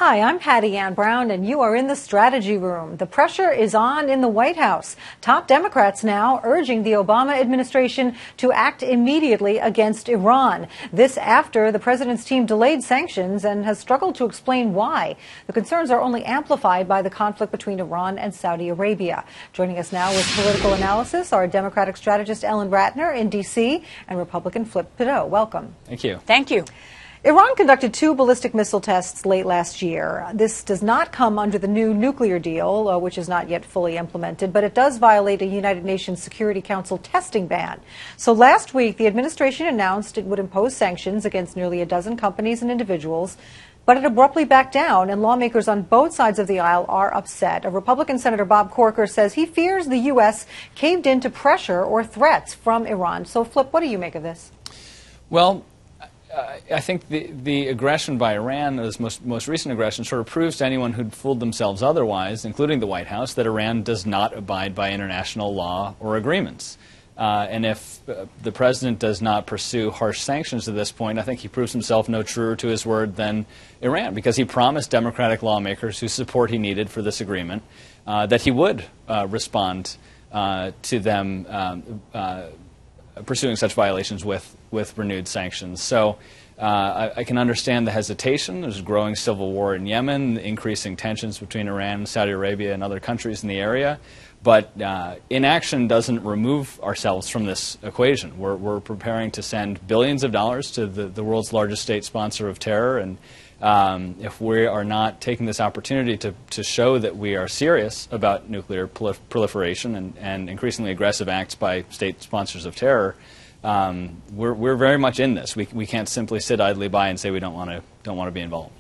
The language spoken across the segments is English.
Hi, I'm Patty Ann Brown, and you are in the strategy room. The pressure is on in the White House. Top Democrats now urging the Obama administration to act immediately against Iran. This after the president's team delayed sanctions and has struggled to explain why. The concerns are only amplified by the conflict between Iran and Saudi Arabia. Joining us now with political analysis are Democratic strategist Ellen Ratner in D.C. and Republican Flip Pidot. Welcome. Thank you. Thank you. Iran conducted 2 ballistic missile tests late last year. This does not come under the new nuclear deal, which is not yet fully implemented, but it does violate a United Nations Security Council testing ban. So last week, the administration announced it would impose sanctions against nearly a dozen companies and individuals, but it abruptly backed down, and lawmakers on both sides of the aisle are upset. A Republican Senator Bob Corker says he fears the U.S. caved into pressure or threats from Iran. So, Flip, what do you make of this? Well, I think the aggression by Iran, this most recent aggression, sort of proves to anyone who'd fooled themselves otherwise, including the White House, that Iran does not abide by international law or agreements. And if the president does not pursue harsh sanctions at this point, I think he proves himself no truer to his word than Iran, because he promised Democratic lawmakers whose support he needed for this agreement that he would respond to them pursuing such violations with renewed sanctions. So I can understand the hesitation. There's a growing civil war in Yemen, increasing tensions between Iran, Saudi Arabia, and other countries in the area. But inaction doesn't remove ourselves from this equation. We're preparing to send billions of dollars to the world's largest state sponsor of terror, and if we are not taking this opportunity to show that we are serious about nuclear proliferation and increasingly aggressive acts by state sponsors of terror, we're very much in this. We can't simply sit idly by and say we don't want to be involved.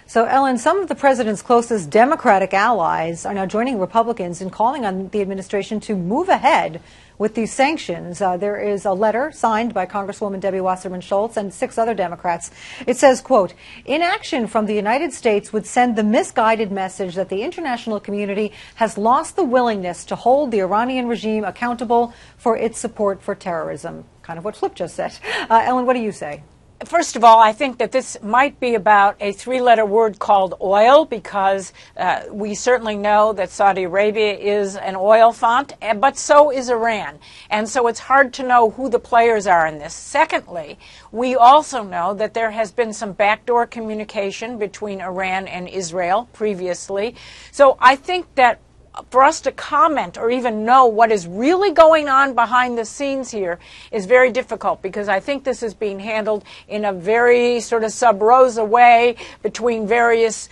So, Ellen, some of the president's closest Democratic allies are now joining Republicans in calling on the administration to move ahead with these sanctions. There is a letter signed by Congresswoman Debbie Wasserman Schultz and 6 other Democrats. It says, quote, "Inaction from the United States would send the misguided message that the international community has lost the willingness to hold the Iranian regime accountable for its support for terrorism." Kind of what Flip just said. Ellen, what do you say? First of all, I think that this might be about a 3-letter word called oil, because we certainly know that Saudi Arabia is an oil font, but so is Iran. And so it's hard to know who the players are in this. Secondly, we also know that there has been some backdoor communication between Iran and Israel previously. So I think that for us to comment or even know what is really going on behind the scenes here is very difficult, because I think this is being handled in a very sort of sub rosa way between various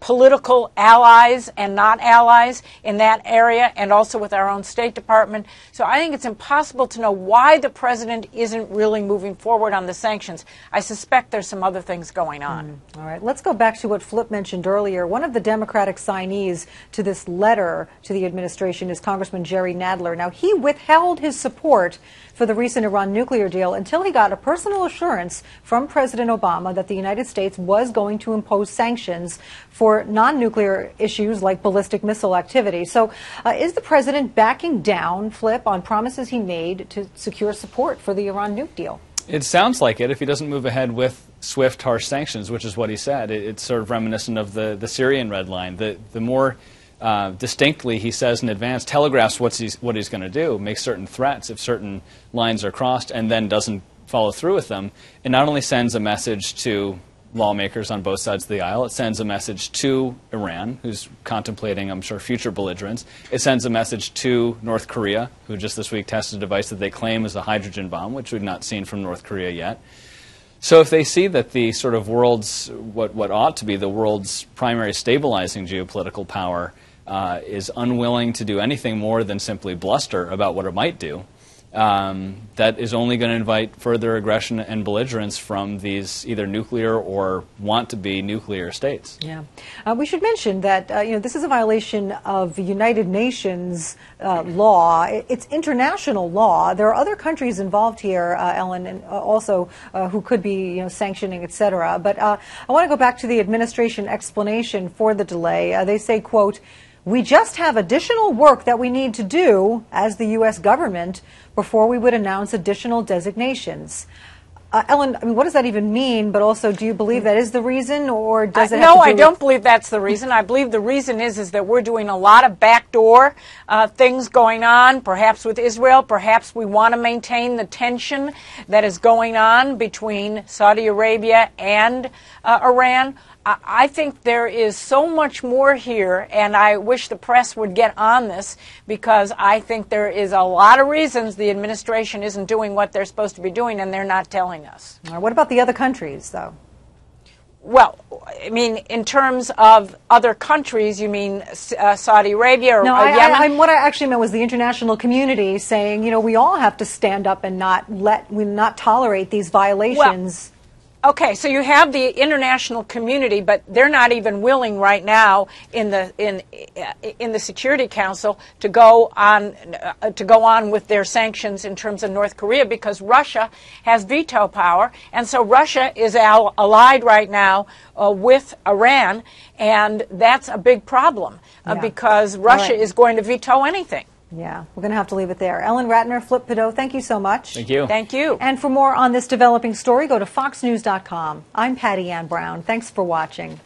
political allies and not allies in that area, and also with our own State Department. So I think it's impossible to know why the president isn't really moving forward on the sanctions. I suspect there's some other things going on. All right, let's go back to what Flip mentioned earlier. One of the Democratic signees to this letter to the administration is Congressman Jerry Nadler. Now, he withheld his support for the recent Iran nuclear deal until he got a personal assurance from President Obama that the United States was going to impose sanctions for non-nuclear issues like ballistic missile activity. So is the president backing down, Flip, on promises he made to secure support for the Iran nuke deal? It sounds like it if he doesn't move ahead with swift, harsh sanctions, which is what he said. It's sort of reminiscent of the Syrian red line. The more distinctly he says in advance, telegraphs what he's going to do, makes certain threats if certain lines are crossed, and then doesn't follow through with them, it not only sends a message to lawmakers on both sides of the aisle, it sends a message to Iran, who's contemplating, I'm sure, future belligerence. It sends a message to North Korea, who just this week tested a device that they claim is a hydrogen bomb, which we've not seen from North Korea yet. So if they see that the sort of world's, what ought to be the world's primary stabilizing geopolitical power is unwilling to do anything more than simply bluster about what it might do, that is only going to invite further aggression and belligerence from these either nuclear or want-to-be nuclear states. Yeah. We should mention that this is a violation of United Nations law. It's international law. There are other countries involved here, Ellen, and also who could be sanctioning, et cetera. But I want to go back to the administration explanation for the delay. They say, quote, "We just have additional work that we need to do as the U.S. government before we would announce additional designations." Ellen, I mean, what does that even mean? But also, do you believe that is the reason, or does it have No, to do I don't believe that's the reason. I believe the reason is that we're doing a lot of backdoor things going on, perhaps with Israel. Perhaps we want to maintain the tension that is going on between Saudi Arabia and Iran. I think there is so much more here, and I wish the press would get on this, because I think there is a lot of reasons the administration isn't doing what they're supposed to be doing, and they're not telling us. What about the other countries, though? Well, I mean, in terms of other countries, you mean Saudi Arabia or Yemen? What I actually meant was the international community saying, you know, we all have to stand up and not tolerate these violations. Well, okay, so you have the international community, but they're not even willing right now in the Security Council to go on with their sanctions in terms of North Korea, because Russia has veto power, and so Russia is allied right now with Iran, and that's a big problem because Russia is going to veto anything. Yeah, we're going to have to leave it there. Ellen Ratner, Flip Pidot, thank you so much. Thank you. Thank you. And for more on this developing story, go to foxnews.com. I'm Patty Ann Brown. Thanks for watching.